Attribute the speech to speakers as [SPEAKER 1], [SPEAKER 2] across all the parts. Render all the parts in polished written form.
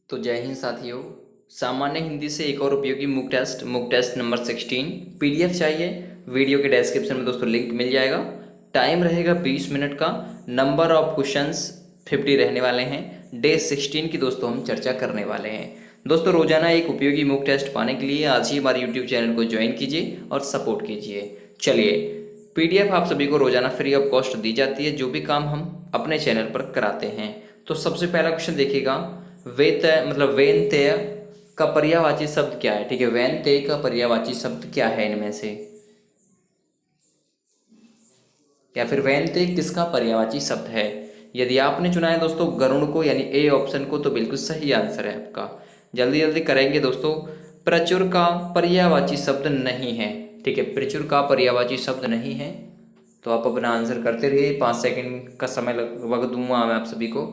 [SPEAKER 1] तो जय हिंद साथियों। सामान्य हिंदी से एक और उपयोगी मुक टेस्ट नंबर 16 पीडीएफ चाहिए। वीडियो के डिस्क्रिप्शन में दोस्तों लिंक मिल जाएगा। टाइम रहेगा 20 मिनट का। नंबर ऑफ क्वेश्चंस 50 रहने वाले हैं। डे 16 की दोस्तों हम चर्चा करने वाले हैं। दोस्तों रोजाना एक उपयोगी मुक टेस्ट पाने के लिए आज ही हमारे यूट्यूब चैनल को ज्वाइन कीजिए और सपोर्ट कीजिए। चलिए, पीडीएफ आप सभी को रोजाना फ्री ऑफ कॉस्ट दी जाती है, जो भी काम हम अपने चैनल पर कराते हैं। तो सबसे पहला क्वेश्चन देखिएगा, वेतय मतलब वेनतेय का पर्यायवाची शब्द क्या है। ठीक है, वेनतेय का पर्यायवाची शब्द क्या है इनमें से, या फिर वेनतेय किसका पर्यायवाची शब्द है। यदि आपने चुना है दोस्तों गरुड़ को यानी ए ऑप्शन को, तो बिल्कुल सही आंसर है आपका। जल्दी जल्दी करेंगे दोस्तों। प्रचुर का पर्यायवाची शब्द नहीं है। ठीक है, प्रचुर का पर्यायवाची शब्द नहीं है। तो आप अपना आंसर करते रहिए, 5 सेकंड का समय लगभग दूंगा मैं आप सभी को।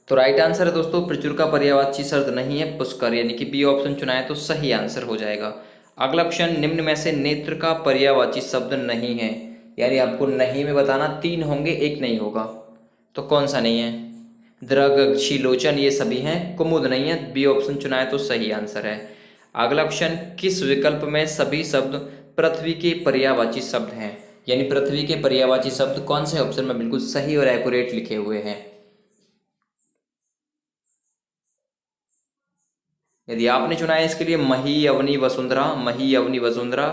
[SPEAKER 1] तो राइट आंसर है दोस्तों, प्रचुर का पर्यायवाची शब्द नहीं है पुष्कर, यानी कि बी ऑप्शन चुना है तो सही आंसर हो जाएगा। अगला ऑप्शन, निम्न में से नेत्र का पर्यायवाची शब्द नहीं है। यानी आपको नहीं में बताना, 3 होंगे एक नहीं होगा। तो कौन सा नहीं है। दृग शीलोचन ये सभी हैं, कुमुद नहीं है। बी ऑप्शन चुना है तो सही आंसर है। अगला ऑप्शन, किस विकल्प में सभी शब्द पृथ्वी के पर्यायवाची शब्द हैं। यानी पृथ्वी के पर्यायवाची शब्द कौन से ऑप्शन में बिल्कुल सही और एक्यूरेट लिखे हुए हैं। यदि आपने चुना है इसके लिए मही अवनी वसुंधरा, मही अवनी वसुंधरा,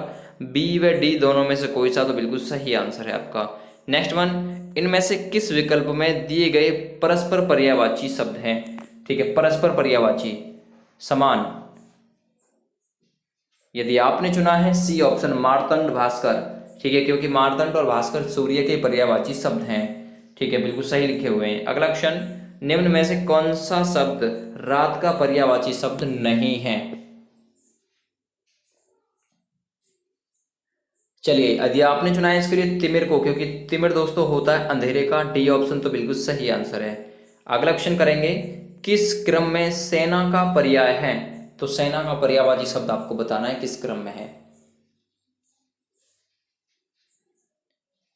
[SPEAKER 1] बी व डी दोनों में से कोई सा, तो बिल्कुल सही आंसर है आपका। नेक्स्ट वन, इनमें से किस विकल्प में दिए गए परस्पर पर्यायवाची शब्द हैं। ठीक है, परस्पर पर्यायवाची समान। यदि आपने चुना है सी ऑप्शन मार्तंड भास्कर, ठीक है, क्योंकि मार्तंड और भास्कर सूर्य के पर्यायवाची शब्द हैं। ठीक है, बिल्कुल सही लिखे हुए हैं। अगला ऑप्शन, निम्न में से कौन सा शब्द रात का पर्यायवाची शब्द नहीं है। चलिए, यदि आपने चुना है इसके लिए तिमिर को, क्योंकि तिमिर दोस्तों होता है अंधेरे का, डी ऑप्शन तो बिल्कुल सही आंसर है। अगला ऑप्शन करेंगे, किस क्रम में सेना का पर्याय है। तो सेना का पर्यायवाची शब्द आपको बताना है किस क्रम में है।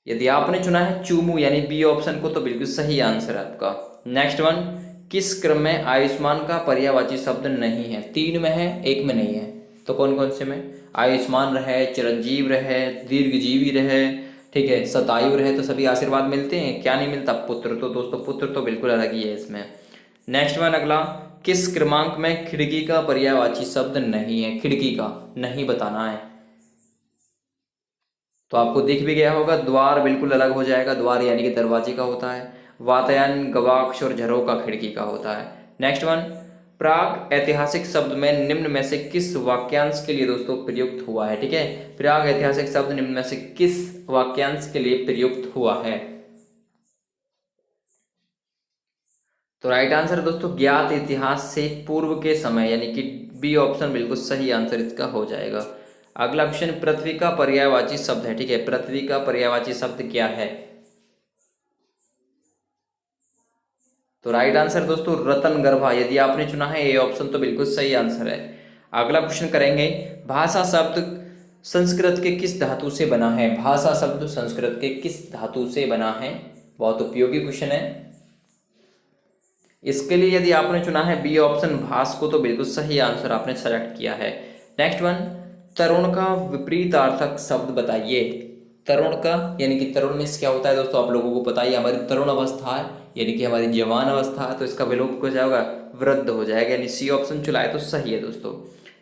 [SPEAKER 1] यदि आपने चुना है चूमू यानी बी ऑप्शन को, तो बिल्कुल सही आंसर है आपका। नेक्स्ट वन, किस क्रम में आयुष्मान का पर्यायवाची शब्द नहीं है। 3 में है, 1 में नहीं है। तो कौन कौन से में, आयुष्मान रहे, चिरंजीव रहे, दीर्घजीवी रहे, ठीक है, शतायु रहे, तो सभी आशीर्वाद मिलते हैं। क्या नहीं मिलता, पुत्र। तो दोस्तों पुत्र तो बिल्कुल अलग ही है इसमें। नेक्स्ट वन अगला, किस क्रमांक में खिड़की का पर्यायवाची शब्द नहीं है। खिड़की का नहीं बताना है। तो आपको दिख भी गया होगा, द्वार बिल्कुल अलग हो जाएगा। द्वार यानी कि दरवाजे का होता है। वातायन गवाक्ष और झरोका खिड़की का होता है। नेक्स्ट वन, प्राग ऐतिहासिक शब्द में निम्न में से किस वाक्यांश के लिए दोस्तों प्रयुक्त हुआ है। ठीक है, प्राग ऐतिहासिक शब्द निम्न में से किस वाक्यांश के लिए प्रयुक्त हुआ है। तो राइट आंसर दोस्तों, ज्ञात इतिहास से पूर्व के समय, यानी कि बी ऑप्शन बिल्कुल सही आंसर इसका हो जाएगा। अगला ऑप्शन, पृथ्वी का पर्यायवाची शब्द है। ठीक है, पृथ्वी का पर्यायवाची शब्द क्या है। तो राइट आंसर दोस्तों, रतन गर्भा। यदि आपने चुना है ए ऑप्शन, तो बिल्कुल सही आंसर है। अगला क्वेश्चन करेंगे, भाषा शब्द संस्कृत के किस धातु से बना है। भाषा शब्द संस्कृत के किस धातु से बना है। बहुत उपयोगी क्वेश्चन है। इसके लिए यदि आपने चुना है बी ऑप्शन भास को, तो बिल्कुल सही आंसर आपने सेलेक्ट किया है। नेक्स्ट वन, तरुण का विपरीतार्थक शब्द बताइए। तरुण का यानी कि तरुण में क्या होता है दोस्तों, आप लोगों को पता ही, हमारी तरुण अवस्था है यानी कि हमारी जवान अवस्था है, तो इसका विलोप हो जाएगा, वृद्ध हो जाएगा, यानी सी ऑप्शन चुनाए तो सही है दोस्तों।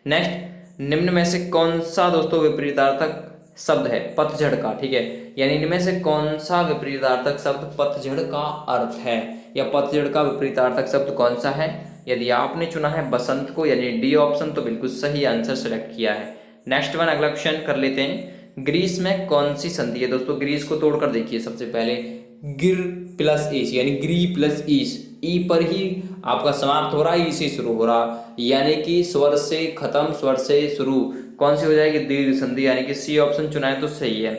[SPEAKER 1] नेक्स्ट, निम्न में से कौन सा दोस्तों विपरीतार्थक शब्द है पतझड़ का। ठीक है, यानी इनमें से कौन सा विपरीतार्थक शब्द पतझड़ का अर्थ है, या पतझड़ का विपरीतार्थक शब्द कौन सा है। यदि आपने चुना है बसंत को, यानी डी ऑप्शन, तो बिल्कुल सही आंसर सेलेक्ट किया है। नेक्स्ट वन अगला क्वेश्चन कर लेते हैं, ग्रीस में कौन सी संधि है दोस्तों। ग्रीस को तोड़कर देखिए। सबसे पहले गिर प्लस ईस, यानी ग्री प्लस ईस, ई पर ही आपका समाप्त हो रहा है, ई से शुरू हो रहा, यानी कि स्वर से खत्म स्वर से शुरू, कौन सी हो जाएगी, दीर्घ संधि, यानी कि सी ऑप्शन चुनाए तो सही है।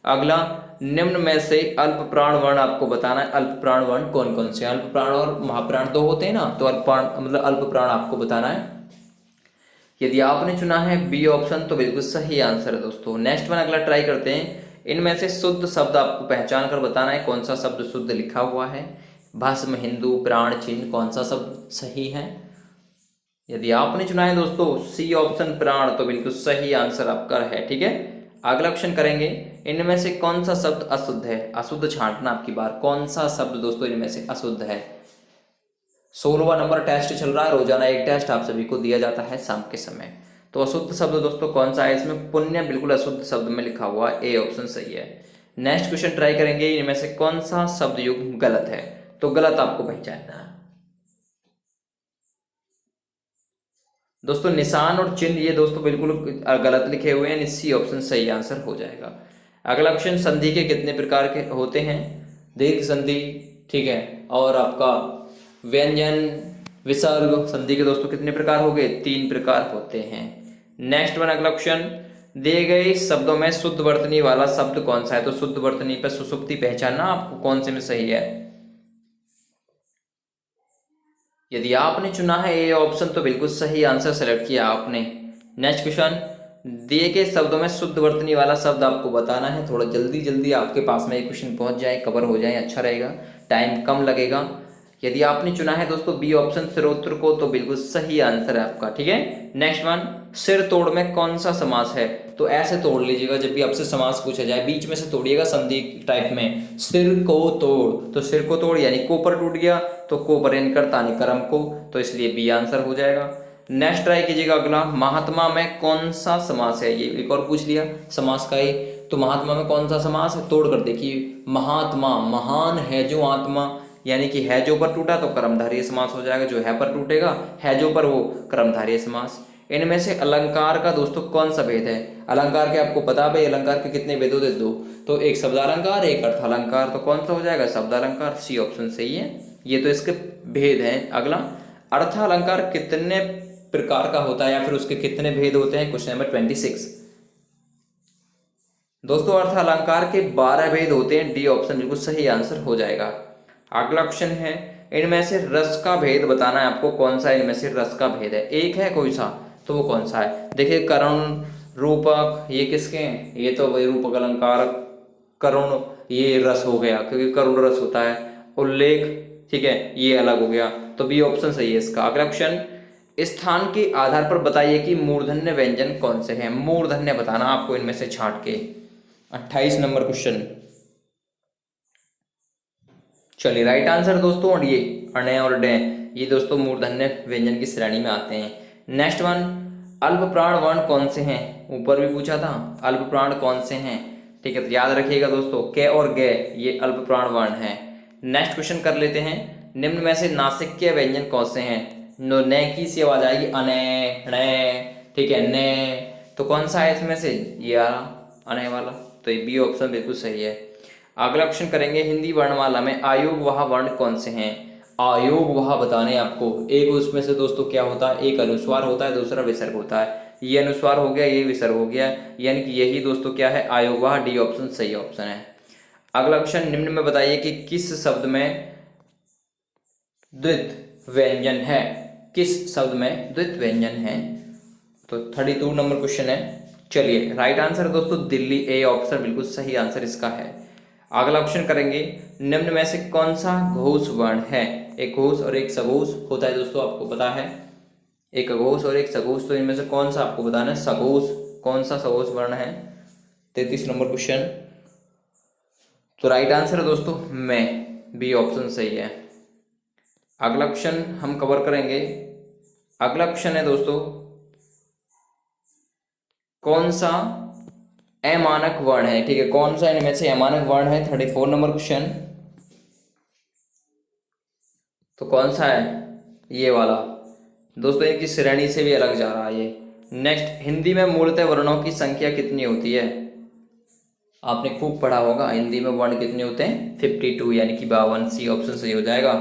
[SPEAKER 1] अगला, निम्न में से अल्प प्राण वर्ण आपको बताना है। अल्प प्राण वर्ण कौन कौन से, अल्प प्राण और महाप्राण दो होते हैं ना, तो अल्प प्राण मतलब अल्प प्राण आपको बताना है। यदि आपने चुना है बी ऑप्शन, तो बिल्कुल सही आंसर है दोस्तों। नेक्स्ट वन अगला ट्राई करते हैं, इनमें से शुद्ध शब्द आपको पहचान कर बताना है, कौन सा शब्द शुद्ध लिखा हुआ है। भस्म, हिंदू, प्राण, चिन्ह, कौन सा शब्द सही है? यदि आपने चुना है दोस्तों सी ऑप्शन प्राण, तो बिल्कुल सही आंसर आपका है। ठीक है, अगला क्वेश्चन करेंगे, इनमें से कौन सा शब्द अशुद्ध है? अशुद्ध छांटना आपकी बार, कौन सा शब्द दोस्तों इनमें से अशुद्ध है? 16वां नंबर टेस्ट चल रहा है, रोजाना एक टेस्ट आप सभी को दिया जाता है शाम के समय। तो अशुद्ध शब्द दोस्तों कौन सा है? इसमें पुण्य बिल्कुल अशुद्ध शब्द में लिखा हुआ, ए ऑप्शन सही है। नेक्स्ट क्वेश्चन ट्राई करेंगे, इनमें से कौन सा शब्द युग्म गलत है? तो गलत आपको पहचानना है दोस्तों। निशान और चिन्ह ये दोस्तों बिल्कुल गलत लिखे हुए हैं, सी ऑप्शन सही आंसर हो जाएगा। अगला क्वेश्चन, संधि के कितने प्रकार के होते हैं? दीर्घ संधि, ठीक है, और आपका व्यंजन, विसर्ग संधि के दोस्तों कितने प्रकार हो गए? 3 प्रकार होते हैं। नेक्स्ट वन, अगला क्वेश्चन, दिए गए शब्दों में शुद्ध वर्तनी वाला शब्द कौन सा है? तो शुद्ध वर्तनी पर सुसुप्ति पहचानना आपको कौन से में सही है? यदि आपने चुना है ए ऑप्शन, तो बिल्कुल सही आंसर सेलेक्ट किया आपने। नेक्स्ट क्वेश्चन, दिए गए शब्दों में शुद्ध वर्तनी वाला शब्द आपको बताना है। थोड़ा जल्दी जल्दी आपके पास में ये क्वेश्चन पहुंच जाए, कवर हो जाए, अच्छा रहेगा, टाइम कम लगेगा। यदि आपने चुना है दोस्तों बी ऑप्शन सिरोत्र को, तो बिल्कुल सही आंसर है आपका। ठीक है, नेक्स्ट वन, सिर तोड़ में कौन सा समास है? तो ऐसे तोड़ लीजिएगा, जब भी आपसे समास पूछा जाए बीच में से तोड़िएगा संधि टाइप में। सिर को तोड़, तो सिर को तोड़ यानी को पर टूट गया, तो को पर यानी कर्ता यानी कर्म को, तो इसलिए बी आंसर हो जाएगा। नेक्स्ट ट्राई कीजिएगा अगला, महात्मा में कौन सा समास है? ये एक और पूछ लिया समास का ही, तो महात्मा में कौन सा समास है? तोड़ कर देखिए, महात्मा, महान है जो आत्मा, यानी कि है जो पर टूटा तो कर्मधारय समास हो जाएगा, जो है पर टूटेगा है जो पर वो कर्मधारय समास। इनमें से अलंकार का दोस्तों कौन सा भेद है? अलंकार के आपको पता भाई, अलंकार के कितने भेद होते? 2, तो एक शब्दालंकार एक अर्थालंकार, तो कौन सा हो जाएगा? शब्दालंकार, सी ऑप्शन सही है। ये तो इसके भेद हैं। अगला, अर्थालंकार कितने प्रकार का होता है या फिर उसके कितने भेद होते हैं? क्वेश्चन नंबर 26 दोस्तों, अर्थालंकार के 12 भेद होते हैं, डी ऑप्शन बिल्कुल सही आंसर हो जाएगा। अगला क्वेश्चन है, इनमें से रस का भेद बताना है आपको, कौन सा इनमें से रस का भेद है? एक है कोई सा, तो वो कौन सा है? देखिए, करुण, रूपक, ये किसके हैं? ये तो वही रूपक अलंकार, करुण ये रस हो गया क्योंकि करुण रस होता है। उल्लेख, ठीक है, ये अलग हो गया, तो बी ऑप्शन सही है इसका। अगला क्वेश्चन, स्थान के आधार पर बताइए कि मूर्धन्य व्यंजन कौन से हैं? मूर्धन्य बताना आपको इनमें से छांट के। 28 नंबर क्वेश्चन, चलिए राइट आंसर दोस्तों, और ये अणे और डे, ये दोस्तों मूर्धन्य व्यंजन की श्रेणी में आते हैं। नेक्स्ट वन, अल्प प्राण वर्ण कौन से हैं? ऊपर भी पूछा था, अल्प प्राण कौन से हैं? ठीक है, तो याद रखिएगा दोस्तों, के और गे ये अल्प प्राण वर्ण हैं। नेक्स्ट क्वेश्चन कर लेते हैं, निम्न में से नासिक्य व्यंजन कौन से हैं? नो, ने की सी आवाज आएगी, अने, ने, ठीक है, ने, तो कौन सा है इसमें से? ये अने वाला, तो ये बी ऑप्शन बिल्कुल सही है। अगला क्वेश्चन करेंगे, हिंदी वर्णमाला में आयोग वह वर्ण कौन से हैं? आयोग वह बताने आपको, एक उसमें से दोस्तों क्या होता है? एक अनुस्वार होता है, दूसरा विसर्ग होता है। ये अनुस्वार हो गया, ये विसर्ग हो गया, यानी कि यही दोस्तों क्या है? आयोग वह, डी ऑप्शन सही ऑप्शन है। अगला क्वेश्चन, निम्न में बताइए कि किस शब्द में द्वित व्यंजन है? किस शब्द में द्वित व्यंजन है? तो 32 नंबर क्वेश्चन है। चलिए राइट आंसर दोस्तों दिल्ली, ए ऑप्शन बिल्कुल सही आंसर इसका है। अगला क्वेश्चन करेंगे, निम्न में से कौन सा घोष वर्ण है? एक घोष और एक सघोष होता है दोस्तों, आपको पता है, एक अघोष और एक सघोष, तो इनमें से कौन सा आपको बताना है? सघोष, कौन सा सघोष वर्ण है? 33 नंबर क्वेश्चन, तो राइट आंसर है दोस्तों में, बी ऑप्शन सही है। अगला क्वेश्चन हम कवर करेंगे, अगला क्वेश्चन है दोस्तों, कौन सा अमानक वर्ण है? ठीक है, कौन सा इनमें से अमानक वर्ण है? 34 नंबर क्वेश्चन, तो कौन सा है? ये वाला दोस्तों, इनकी श्रेणी से भी अलग जा रहा है ये। नेक्स्ट, हिंदी में मूलतः वर्णों की संख्या कितनी होती है? आपने खूब पढ़ा होगा, हिंदी में वर्ण कितने होते हैं? 52 यानी कि 52, सी ऑप्शन सही हो जाएगा।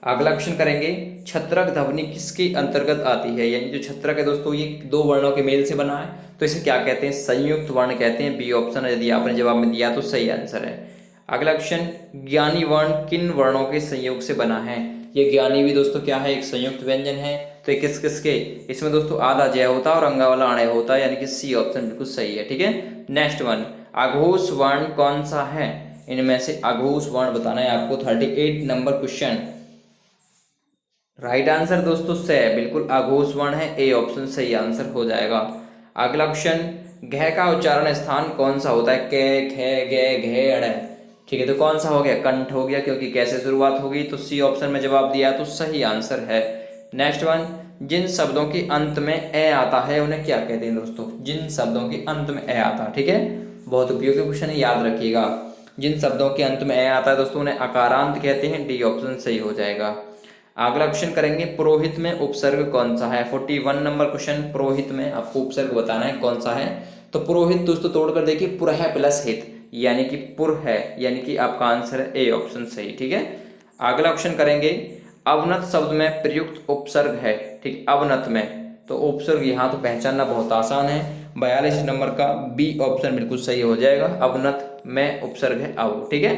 [SPEAKER 1] अगला क्वेश्चन करेंगे, छत्रक ध्वनि किसके अंतर्गत आती है? यानी जो छत्रक है दोस्तों, ये 2 वर्णों के मेल से बना है, तो इसे क्या कहते हैं? संयुक्त वर्ण कहते हैं, बी ऑप्शन है, यदि आपने जवाब में दिया तो सही आंसर है। अगला क्वेश्चन, ज्ञानी वर्ण किन वर्णों के संयोग से बना है? ये ज्ञानी भी दोस्तों क्या है? एक संयुक्त व्यंजन है, तो ये किस किसके? इसमें दोस्तों आधा जय होता है और अंगा वाला अणय होता है, यानी कि सी ऑप्शन बिल्कुल सही है। ठीक है, नेक्स्ट वन, अघोष वर्ण कौन सा है? इनमें से अघोष वर्ण बताना है आपको। 38 नंबर क्वेश्चन। राइट आंसर दोस्तों से बिल्कुल अघोष वर्ण है, ए ऑप्शन सही आंसर हो जाएगा। अगला क्वेश्चन, घ का उच्चारण स्थान कौन सा होता है? क, ख, ग, घ, अड़। ठीक है, तो कौन सा हो गया? कंठ हो गया, क्योंकि कैसे शुरुआत होगी, तो सी ऑप्शन में जवाब दिया तो सही आंसर है। नेक्स्ट वन, जिन शब्दों के अंत में ए आता है उन्हें क्या कहते हैं दोस्तों? जिन शब्दों के अंत में ए आता है, ठीक है, बहुत उपयोगी क्वेश्चन है, याद रखिएगा। जिन शब्दों के अंत में ए आता है दोस्तों उन्हें अकारांत कहते हैं, डी ऑप्शन सही हो जाएगा। अगला क्वेश्चन करेंगे, पुरोहित में उपसर्ग कौन सा है? 41 नंबर क्वेश्चन, पुरोहित में आपको उपसर्ग बताना है कौन सा है। तो पुरोहित दोस्तों तोड़कर देखिए, पुरह प्लस हित, यानी कि पुर है, यानी कि आपका आंसर है ए ऑप्शन सही, ठीक है। अगला क्वेश्चन करेंगे, अवनत शब्द में प्रयुक्त उपसर्ग है, ठीक, अवनत में, तो उपसर्ग यहाँ तो पहचानना बहुत आसान है। 42 नंबर का बी ऑप्शन बिल्कुल सही हो जाएगा, अवनत में उपसर्ग है अव, ठीक है।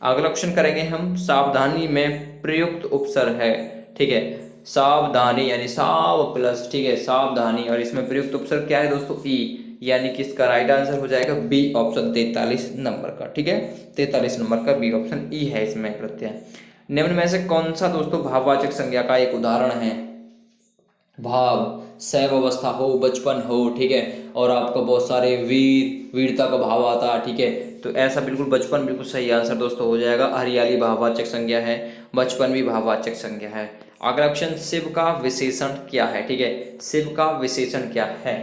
[SPEAKER 1] अगला क्वेश्चन करेंगे हम, सावधानी में प्रयुक्त उपसर्ग है, ठीक है, सावधानी यानी साव प्लस, ठीक है, सावधानी, और इसमें प्रयुक्त उपसर्ग क्या है दोस्तों? ई, यानी कि इसका राइट आंसर हो जाएगा बी ऑप्शन 43 नंबर का, ठीक है, 43 नंबर का बी ऑप्शन ई है इसमें प्रत्यय। निम्न में से कौन सा दोस्तों भाववाचक संज्ञा का एक उदाहरण है? भाव, शैव अवस्था हो, बचपन हो, ठीक है, और आपका बहुत सारे वीरता का भाव आता है, ठीक है, तो ऐसा बिल्कुल बचपन बिल्कुल सही आंसर दोस्तों हो जाएगा। हरियाली भाववाचक संज्ञा है, बचपन भी भाववाचक संज्ञा है। अगला ऑप्शन, शिव का विशेषण क्या है? ठीक है, शिव का विशेषण क्या है?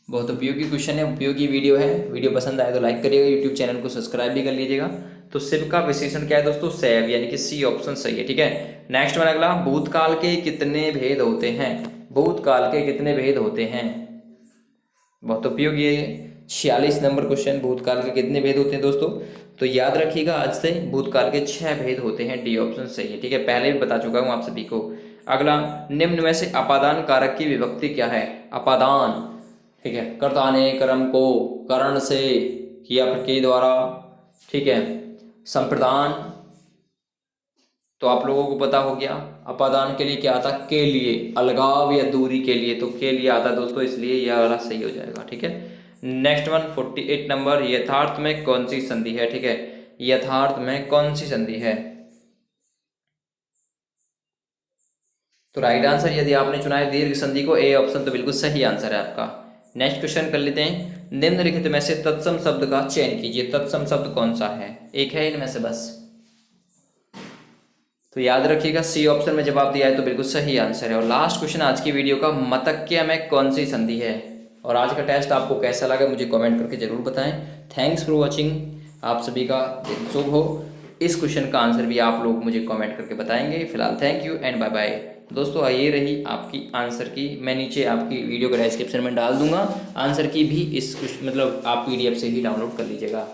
[SPEAKER 1] बहुत उपयोगी क्वेश्चन है, उपयोगी वीडियो है। वीडियो पसंद आए तो लाइक करिएगा, यूट्यूब चैनल को सब्सक्राइब भी कर लीजिएगा। तो शिव का विशेषण क्या है दोस्तों? शैव, यानी कि सी ऑप्शन सही है, ठीक है। नेक्स्ट वन अगला, भूतकाल के कितने भेद होते हैं? भूतकाल के कितने भेद होते हैं? बहुत उपयोगी है। 46 नंबर क्वेश्चन, भूतकाल के कितने भेद होते हैं दोस्तों? तो याद रखिएगा आज से, भूतकाल के 6 भेद होते हैं, डी ऑप्शन सही है, ठीक है, पहले भी बता चुका हूँ आप सभी को। अगला, निम्न में से अपादान कारक की विभक्ति क्या है? अपादान, ठीक है, कर्ता ने कर्म को करण से किया के द्वारा, ठीक है, संप्रदान, तो आप लोगों को पता हो गया। अपादान के लिए क्या आता? के लिए, अलगाव या दूरी के लिए, तो के लिए आता दोस्तों, इसलिए यह वाला सही हो जाएगा, ठीक है। नेक्स्ट वन 48 नंबर, यथार्थ में कौन सी संधि है? ठीक है, यथार्थ में कौन सी संधि है? तो राइट आंसर यदि आपने चुना है दीर्घ संधि को, ए ऑप्शन, तो बिल्कुल सही आंसर है आपका। नेक्स्ट क्वेश्चन कर लेते हैं, निम्नलिखित में से तत्सम शब्द का चयन कीजिए। तत्सम शब्द कौन सा है? एक है इनमें से बस, तो याद रखिएगा सी ऑप्शन में जवाब दिया है तो बिल्कुल सही आंसर है। और लास्ट क्वेश्चन आज की वीडियो का, मतक्य में कौन सी संधि है? और आज का टेस्ट आपको कैसा लगा मुझे कमेंट करके जरूर बताएं। थैंक्स फॉर वॉचिंग, आप सभी का दिन शुभ हो। इस क्वेश्चन का आंसर भी आप लोग मुझे कमेंट करके बताएंगे। फिलहाल thank you and bye bye. दोस्तों ये रही आपकी आंसर की, मैं नीचे आपकी वीडियो का डिस्क्रिप्शन में डाल दूंगा आंसर की भी, इस मतलब आप PDF से ही डाउनलोड कर लीजिएगा।